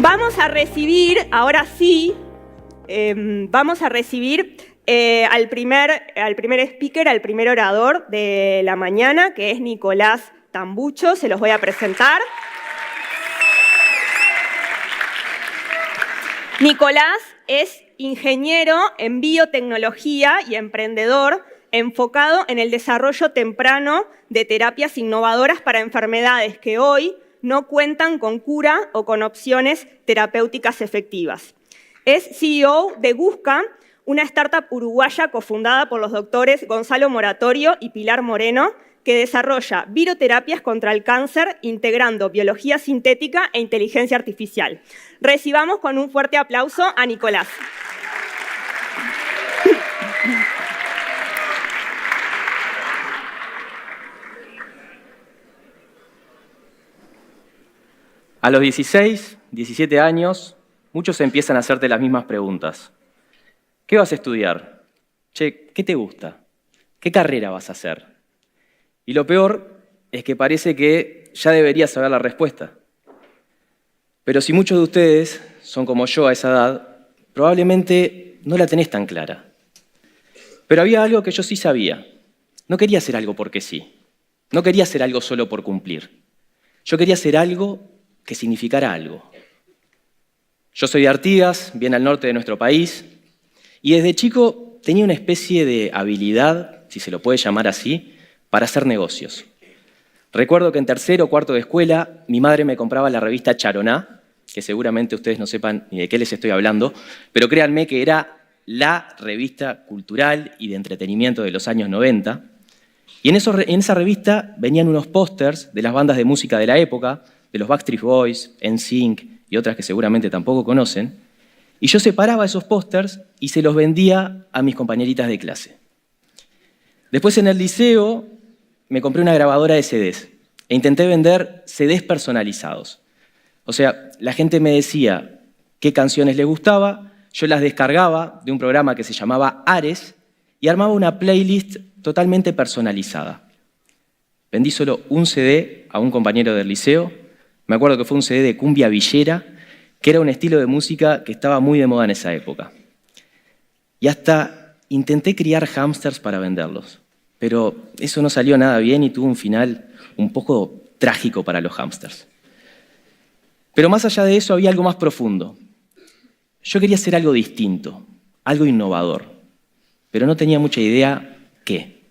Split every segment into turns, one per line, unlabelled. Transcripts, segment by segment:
Vamos a recibir, ahora sí, al primer speaker, al primer orador de la mañana, que es Nicolás Tambucho. Se los voy a presentar. Nicolás es ingeniero en biotecnología y emprendedor enfocado en el desarrollo temprano de terapias innovadoras para enfermedades que hoy no cuentan con cura o con opciones terapéuticas efectivas. Es CEO de Gusca, una startup uruguaya cofundada por los doctores Gonzalo Moratorio y Pilar Moreno, que desarrolla viroterapias contra el cáncer integrando biología sintética e inteligencia artificial. Recibamos con un fuerte aplauso a Nicolás.
A los 16, 17 años, muchos empiezan a hacerte las mismas preguntas. ¿Qué vas a estudiar? Che, ¿qué te gusta? ¿Qué carrera vas a hacer? Y lo peor es que parece que ya deberías saber la respuesta. Pero si muchos de ustedes son como yo a esa edad, probablemente no la tenés tan clara. Pero había algo que yo sí sabía. No quería hacer algo porque sí. No quería hacer algo solo por cumplir. Yo quería hacer algo que significara algo. Yo soy de Artigas, bien al norte de nuestro país, y desde chico tenía una especie de habilidad, si se lo puede llamar así, para hacer negocios. Recuerdo que en tercero o cuarto de escuela mi madre me compraba la revista Charoná, que seguramente ustedes no sepan ni de qué les estoy hablando, pero créanme que era la revista cultural y de entretenimiento de los años 90. Y en esa revista venían unos pósters de las bandas de música de la época, de los Backstreet Boys, NSYNC y otras que seguramente tampoco conocen, y yo separaba esos pósters y se los vendía a mis compañeritas de clase. Después en el liceo me compré una grabadora de CDs e intenté vender CDs personalizados. O sea, la gente me decía qué canciones le gustaba, yo las descargaba de un programa que se llamaba Ares y armaba una playlist totalmente personalizada. Vendí solo un CD a un compañero del liceo. Me acuerdo que fue un CD de cumbia villera, que era un estilo de música que estaba muy de moda en esa época. Y hasta intenté criar hámsters para venderlos, pero eso no salió nada bien y tuvo un final un poco trágico para los hámsters. Pero más allá de eso había algo más profundo. Yo quería hacer algo distinto, algo innovador, pero no tenía mucha idea qué.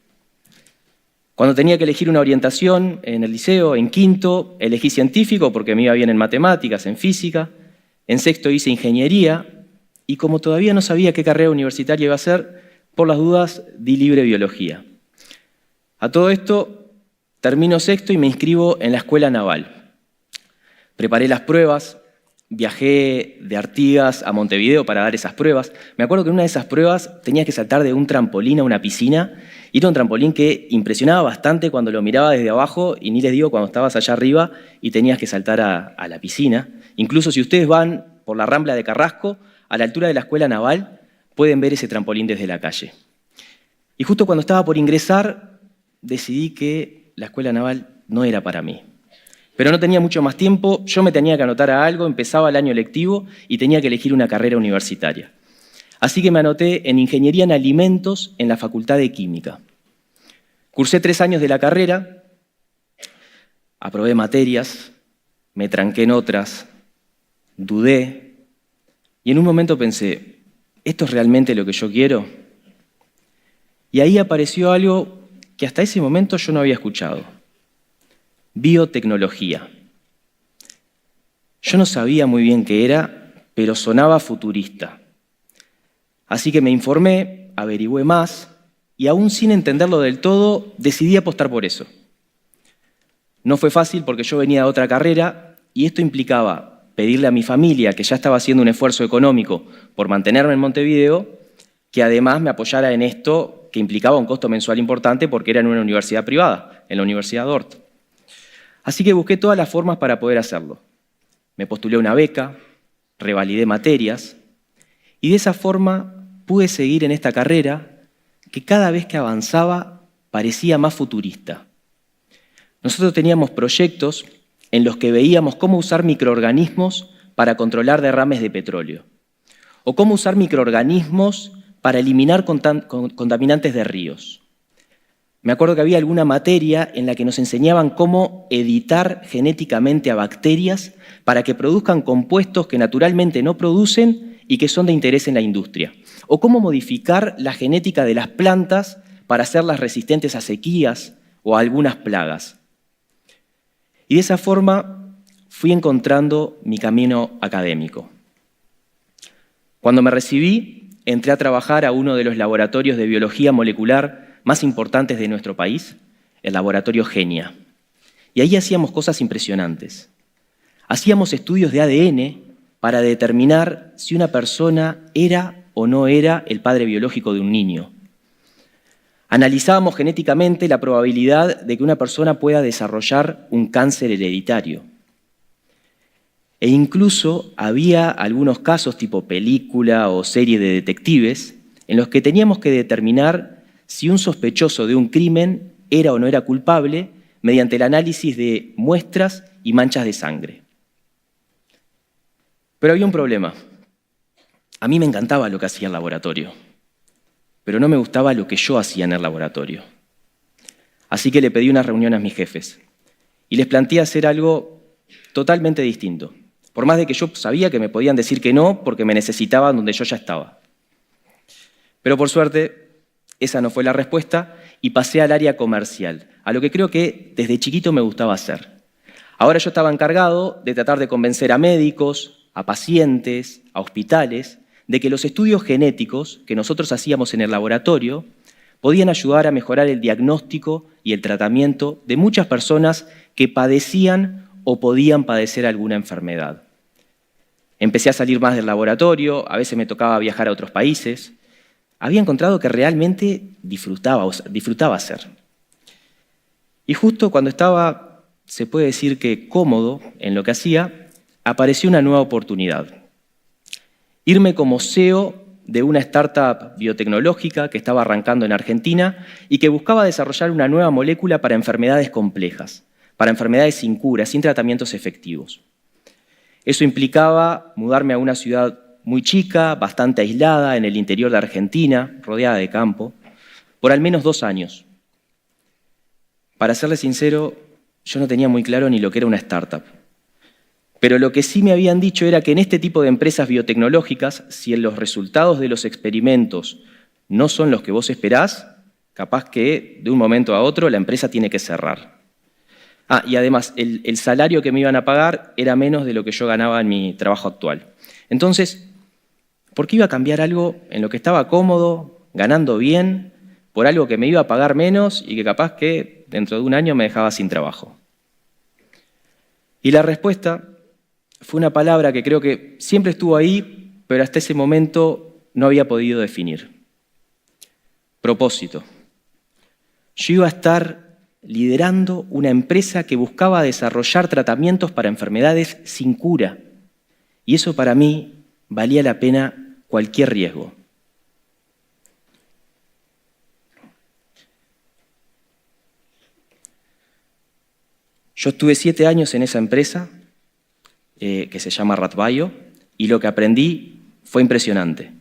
Cuando tenía que elegir una orientación en el liceo, en quinto, elegí científico porque me iba bien en matemáticas, en física. En sexto hice ingeniería y como todavía no sabía qué carrera universitaria iba a hacer, por las dudas di libre biología. A todo esto, termino sexto y me inscribo en la Escuela Naval. Preparé las pruebas, viajé de Artigas a Montevideo para dar esas pruebas. Me acuerdo que en una de esas pruebas tenía que saltar de un trampolín a una piscina. Y era un trampolín que impresionaba bastante cuando lo miraba desde abajo y ni les digo cuando estabas allá arriba y tenías que saltar a la piscina. Incluso si ustedes van por la Rambla de Carrasco, a la altura de la Escuela Naval, pueden ver ese trampolín desde la calle. Y justo cuando estaba por ingresar, decidí que la Escuela Naval no era para mí. Pero no tenía mucho más tiempo, yo me tenía que anotar a algo, empezaba el año lectivo y tenía que elegir una carrera universitaria. Así que me anoté en Ingeniería en Alimentos en la Facultad de Química. Cursé 3 años de la carrera, aprobé materias, me tranqué en otras, dudé y en un momento pensé, ¿esto es realmente lo que yo quiero? Y ahí apareció algo que hasta ese momento yo no había escuchado. Biotecnología. Yo no sabía muy bien qué era, pero sonaba futurista. Así que me informé, averigüé más y aún sin entenderlo del todo, decidí apostar por eso. No fue fácil porque yo venía de otra carrera y esto implicaba pedirle a mi familia, que ya estaba haciendo un esfuerzo económico por mantenerme en Montevideo, que además me apoyara en esto que implicaba un costo mensual importante porque era en una universidad privada, en la Universidad Dort. Así que busqué todas las formas para poder hacerlo. Me postulé a una beca, revalidé materias y de esa forma pude seguir en esta carrera que cada vez que avanzaba parecía más futurista. Nosotros teníamos proyectos en los que veíamos cómo usar microorganismos para controlar derrames de petróleo, o cómo usar microorganismos para eliminar contaminantes de ríos. Me acuerdo que había alguna materia en la que nos enseñaban cómo editar genéticamente a bacterias para que produzcan compuestos que naturalmente no producen y que son de interés en la industria. O cómo modificar la genética de las plantas para hacerlas resistentes a sequías o a algunas plagas. Y de esa forma fui encontrando mi camino académico. Cuando me recibí, entré a trabajar a uno de los laboratorios de biología molecular más importantes de nuestro país, el laboratorio Genia. Y ahí hacíamos cosas impresionantes. Hacíamos estudios de ADN para determinar si una persona era o no era el padre biológico de un niño. Analizábamos genéticamente la probabilidad de que una persona pueda desarrollar un cáncer hereditario. E incluso había algunos casos tipo película o serie de detectives en los que teníamos que determinar si un sospechoso de un crimen era o no era culpable mediante el análisis de muestras y manchas de sangre. Pero había un problema. A mí me encantaba lo que hacía el laboratorio, pero no me gustaba lo que yo hacía en el laboratorio. Así que le pedí una reunión a mis jefes y les planteé hacer algo totalmente distinto, por más de que yo sabía que me podían decir que no porque me necesitaban donde yo ya estaba. Pero por suerte, esa no fue la respuesta y pasé al área comercial, a lo que creo que desde chiquito me gustaba hacer. Ahora yo estaba encargado de tratar de convencer a médicos, a pacientes, a hospitales, de que los estudios genéticos que nosotros hacíamos en el laboratorio podían ayudar a mejorar el diagnóstico y el tratamiento de muchas personas que padecían o podían padecer alguna enfermedad. Empecé a salir más del laboratorio, a veces me tocaba viajar a otros países. Había encontrado que realmente disfrutaba hacer. Y justo cuando estaba, se puede decir que cómodo en lo que hacía, apareció una nueva oportunidad. Irme como CEO de una startup biotecnológica que estaba arrancando en Argentina y que buscaba desarrollar una nueva molécula para enfermedades complejas, para enfermedades sin cura, sin tratamientos efectivos. Eso implicaba mudarme a una ciudad muy chica, bastante aislada, en el interior de Argentina, rodeada de campo, por al menos 2 años. Para serles sincero, yo no tenía muy claro ni lo que era una startup. Pero lo que sí me habían dicho era que en este tipo de empresas biotecnológicas, si los resultados de los experimentos no son los que vos esperás, capaz que de un momento a otro la empresa tiene que cerrar. Y además, el salario que me iban a pagar era menos de lo que yo ganaba en mi trabajo actual. Entonces, ¿por qué iba a cambiar algo en lo que estaba cómodo, ganando bien, por algo que me iba a pagar menos y que capaz que dentro de un año me dejaba sin trabajo? Y la respuesta fue una palabra que creo que siempre estuvo ahí, pero hasta ese momento no había podido definir. Propósito. Yo iba a estar liderando una empresa que buscaba desarrollar tratamientos para enfermedades sin cura. Y eso para mí valía la pena cualquier riesgo. Yo estuve 7 años en esa empresa, que se llama RatBio, y lo que aprendí fue impresionante.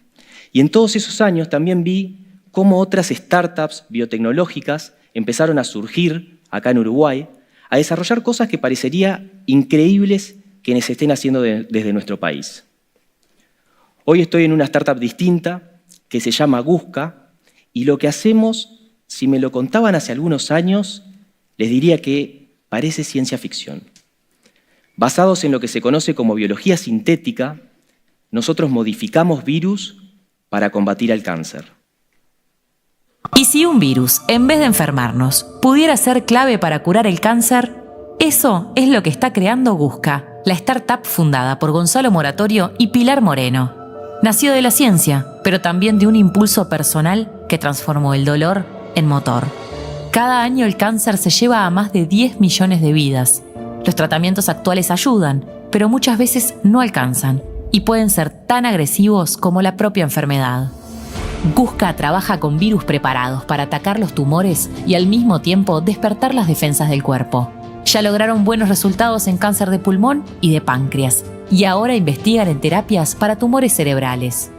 Y en todos esos años también vi cómo otras startups biotecnológicas empezaron a surgir acá en Uruguay, a desarrollar cosas que parecería increíbles que se estén haciendo desde nuestro país. Hoy estoy en una startup distinta que se llama Gusca, y lo que hacemos, si me lo contaban hace algunos años, les diría que parece ciencia ficción. Basados en lo que se conoce como biología sintética, nosotros modificamos virus para combatir el cáncer.
¿Y si un virus, en vez de enfermarnos, pudiera ser clave para curar el cáncer? Eso es lo que está creando Gusca, la startup fundada por Gonzalo Moratorio y Pilar Moreno. Nació de la ciencia, pero también de un impulso personal que transformó el dolor en motor. Cada año el cáncer se lleva a más de 10 millones de vidas. Los tratamientos actuales ayudan, pero muchas veces no alcanzan y pueden ser tan agresivos como la propia enfermedad. Gusca trabaja con virus preparados para atacar los tumores y al mismo tiempo despertar las defensas del cuerpo. Ya lograron buenos resultados en cáncer de pulmón y de páncreas. y ahora investigan en terapias para tumores cerebrales.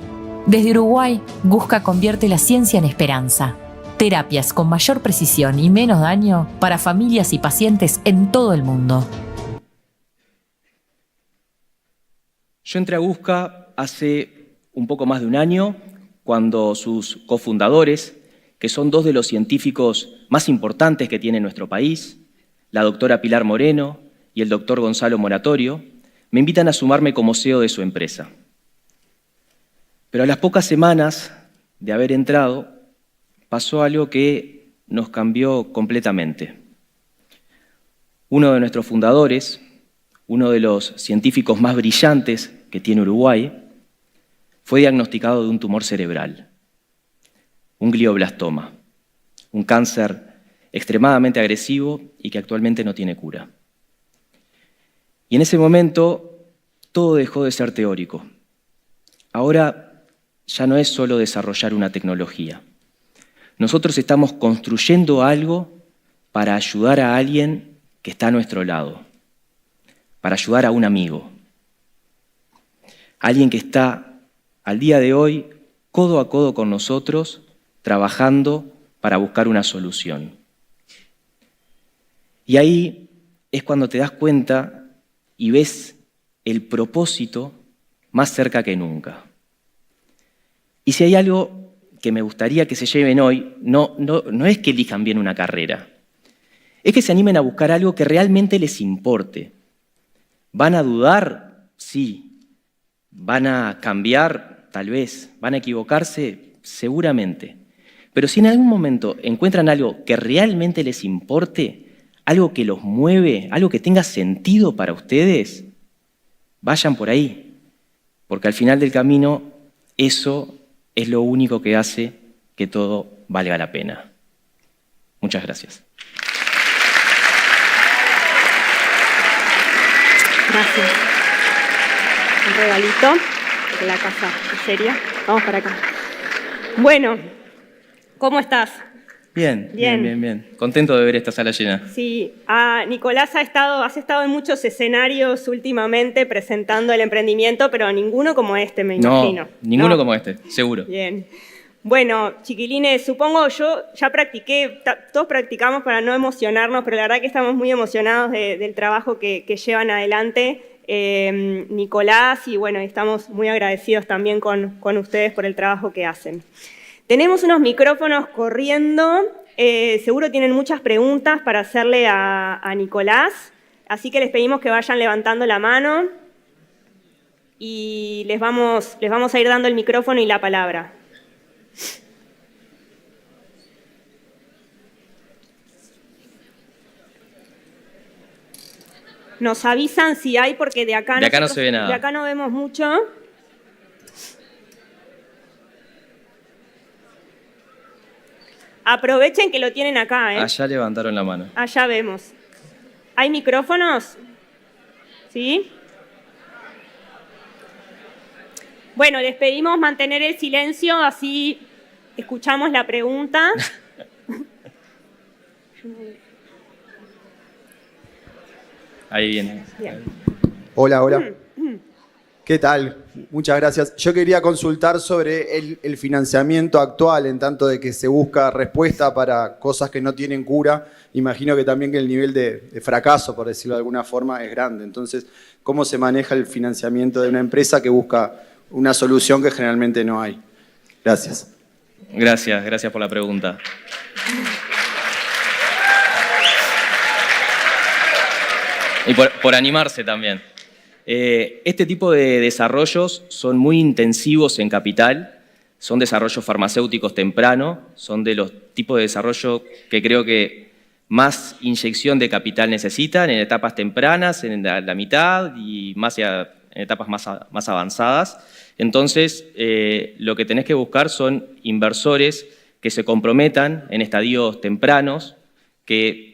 Desde Uruguay, Gusca convierte la ciencia en esperanza. Terapias con mayor precisión y menos daño para familias y pacientes en todo el mundo.
Yo entré a Gusca hace un poco más de un año, cuando sus cofundadores, que son dos de los científicos más importantes que tiene nuestro país, la doctora Pilar Moreno y el doctor Gonzalo Moratorio, me invitan a sumarme como CEO de su empresa. Pero a las pocas semanas de haber entrado, pasó algo que nos cambió completamente. Uno de nuestros fundadores, uno de los científicos más brillantes que tiene Uruguay, fue diagnosticado de un tumor cerebral, un glioblastoma, un cáncer extremadamente agresivo y que actualmente no tiene cura. Y en ese momento todo dejó de ser teórico. Ahora ya no es solo desarrollar una tecnología. Nosotros estamos construyendo algo para ayudar a alguien que está a nuestro lado, para ayudar a un amigo, alguien que está al día de hoy codo a codo con nosotros, trabajando para buscar una solución. Y ahí es cuando te das cuenta y ves el propósito más cerca que nunca. Y si hay algo que me gustaría que se lleven hoy, no es que elijan bien una carrera, es que se animen a buscar algo que realmente les importe. ¿Van a dudar? Sí. ¿Van a cambiar? Tal vez. ¿Van a equivocarse? Seguramente. Pero si en algún momento encuentran algo que realmente les importe, algo que los mueve, algo que tenga sentido para ustedes, vayan por ahí. Porque al final del camino, eso es lo único que hace que todo valga la pena. Muchas gracias.
Gracias. Un regalito de la casa seria. Vamos para acá. Bueno, ¿cómo estás?
Bien. Contento de ver esta sala llena.
Sí, Nicolás, has estado en muchos escenarios últimamente presentando el emprendimiento, pero ninguno como este, me imagino.
Ninguno como este, seguro.
Bien. Bueno, chiquilines, supongo yo ya practiqué, todos practicamos para no emocionarnos, pero la verdad que estamos muy emocionados del trabajo que llevan adelante Nicolás, y bueno, estamos muy agradecidos también con ustedes por el trabajo que hacen. Tenemos unos micrófonos corriendo, seguro tienen muchas preguntas para hacerle a Nicolás, así que les pedimos que vayan levantando la mano y les vamos a ir dando el micrófono y la palabra. Nos avisan si hay, porque de acá
no se ve nada.
De acá no vemos mucho. Aprovechen que lo tienen acá, ¿eh?
Allá levantaron la mano.
Allá vemos. ¿Hay micrófonos? ¿Sí? Bueno, les pedimos mantener el silencio, así escuchamos la pregunta.
Ahí viene.
Bien.
Hola. ¿Qué tal? Muchas gracias. Yo quería consultar sobre el financiamiento actual, en tanto de que se busca respuesta para cosas que no tienen cura. Imagino que también que el nivel de fracaso, por decirlo de alguna forma, es grande. Entonces, ¿cómo se maneja el financiamiento de una empresa que busca una solución que generalmente no hay? Gracias.
Gracias por la pregunta. Y por animarse también. Este tipo de desarrollos son muy intensivos en capital, son desarrollos farmacéuticos tempranos, son de los tipos de desarrollo que creo que más inyección de capital necesitan en etapas tempranas, en la mitad y en etapas más avanzadas. Entonces, lo que tenés que buscar son inversores que se comprometan en estadios tempranos, que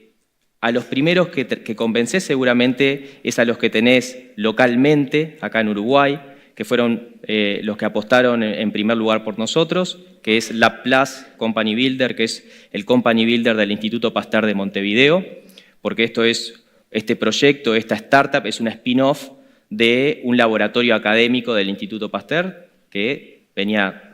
a los primeros que convencés seguramente es a los que tenés localmente acá en Uruguay, que fueron los que apostaron en primer lugar por nosotros, que es Laplace Company Builder, que es el Company Builder del Instituto Pasteur de Montevideo, porque este proyecto, esta startup, es una spin-off de un laboratorio académico del Instituto Pasteur que venía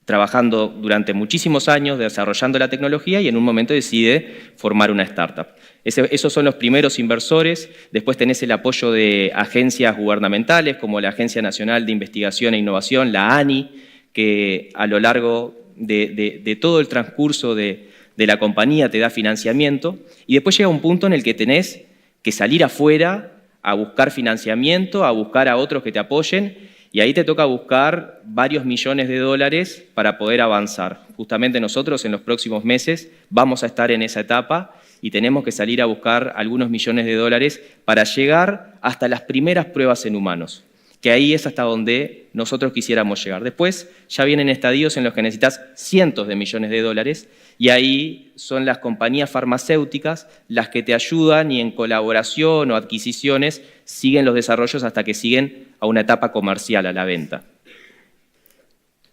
trabajando durante muchísimos años, desarrollando la tecnología y en un momento decide formar una startup. Esos son los primeros inversores. Después tenés el apoyo de agencias gubernamentales como la Agencia Nacional de Investigación e Innovación, la ANI, que a lo largo de todo el transcurso de la compañía te da financiamiento. Y después llega un punto en el que tenés que salir afuera a buscar financiamiento, a buscar a otros que te apoyen, y ahí te toca buscar varios millones de dólares para poder avanzar. Justamente nosotros en los próximos meses vamos a estar en esa etapa y tenemos que salir a buscar algunos millones de dólares para llegar hasta las primeras pruebas en humanos, que ahí es hasta donde nosotros quisiéramos llegar. Después ya vienen estadios en los que necesitas cientos de millones de dólares y ahí son las compañías farmacéuticas las que te ayudan y en colaboración o adquisiciones siguen los desarrollos hasta que siguen a una etapa comercial, a la venta.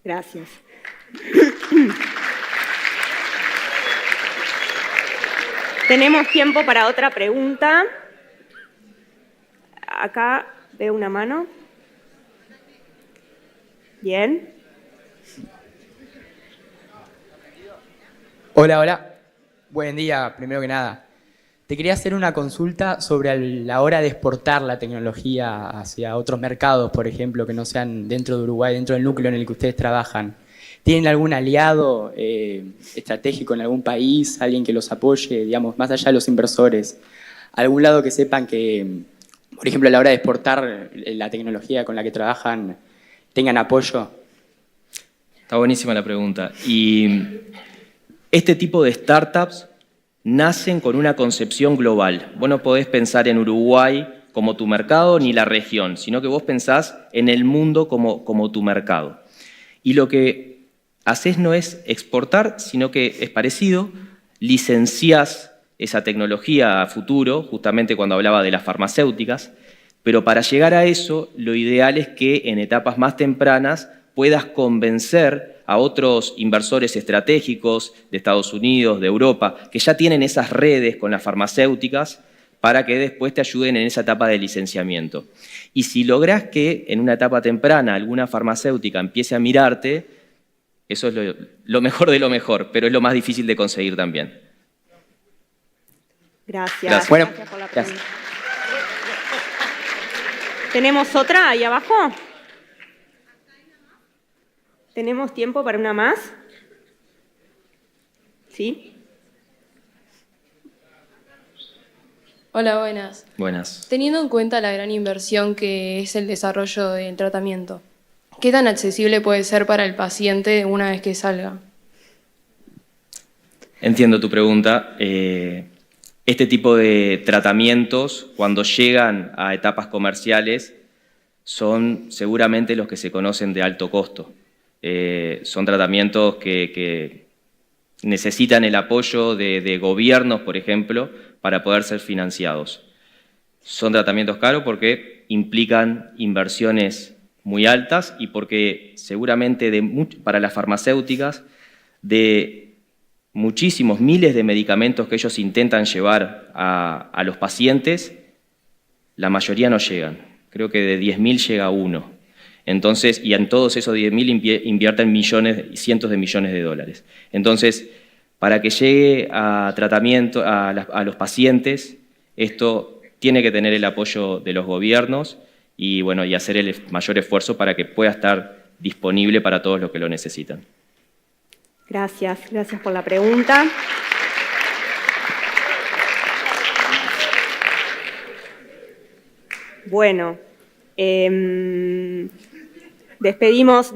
Gracias. Tenemos tiempo para otra pregunta. Acá veo una mano. Bien.
Hola, hola. Buen día, primero que nada. Te quería hacer una consulta sobre la hora de exportar la tecnología hacia otros mercados, por ejemplo, que no sean dentro de Uruguay, dentro del núcleo en el que ustedes trabajan. ¿Tienen algún aliado estratégico en algún país, alguien que los apoye, digamos, más allá de los inversores? ¿Algún lado que sepan que, por ejemplo, a la hora de exportar la tecnología con la que trabajan, tengan apoyo?
Está buenísima la pregunta. Y este tipo de startups nacen con una concepción global. Vos no podés pensar en Uruguay como tu mercado ni la región, sino que vos pensás en el mundo como tu mercado. Y lo que haces no es exportar, sino que es parecido, licenciás esa tecnología a futuro, justamente cuando hablaba de las farmacéuticas, pero para llegar a eso, lo ideal es que en etapas más tempranas puedas convencer a otros inversores estratégicos de Estados Unidos, de Europa, que ya tienen esas redes con las farmacéuticas para que después te ayuden en esa etapa de licenciamiento. Y si lográs que en una etapa temprana alguna farmacéutica empiece a mirarte, eso es lo mejor de lo mejor, pero es lo más difícil de conseguir también.
Gracias.
Bueno,
gracias por la pregunta. ¿Tenemos otra ahí abajo? ¿Tenemos tiempo para una más? ¿Sí?
Hola, buenas.
Buenas.
Teniendo en cuenta la gran inversión que es el desarrollo del tratamiento, ¿qué tan accesible puede ser para el paciente una vez que salga?
Entiendo tu pregunta. Este tipo de tratamientos, cuando llegan a etapas comerciales, son seguramente los que se conocen de alto costo. Son tratamientos que necesitan el apoyo de gobiernos, por ejemplo, para poder ser financiados. Son tratamientos caros porque implican inversiones muy altas y porque seguramente para las farmacéuticas de muchísimos miles de medicamentos que ellos intentan llevar a los pacientes, la mayoría no llegan. Creo que de 10.000 llega uno. Entonces, y en todos esos 10.000 invierten millones, cientos de millones de dólares. Entonces, para que llegue a tratamiento a los pacientes, esto tiene que tener el apoyo de los gobiernos y, bueno, y hacer el mayor esfuerzo para que pueda estar disponible para todos los que lo necesitan.
Gracias, gracias por la pregunta. Bueno, despedimos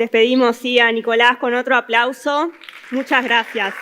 sí, a Nicolás con otro aplauso. Muchas gracias.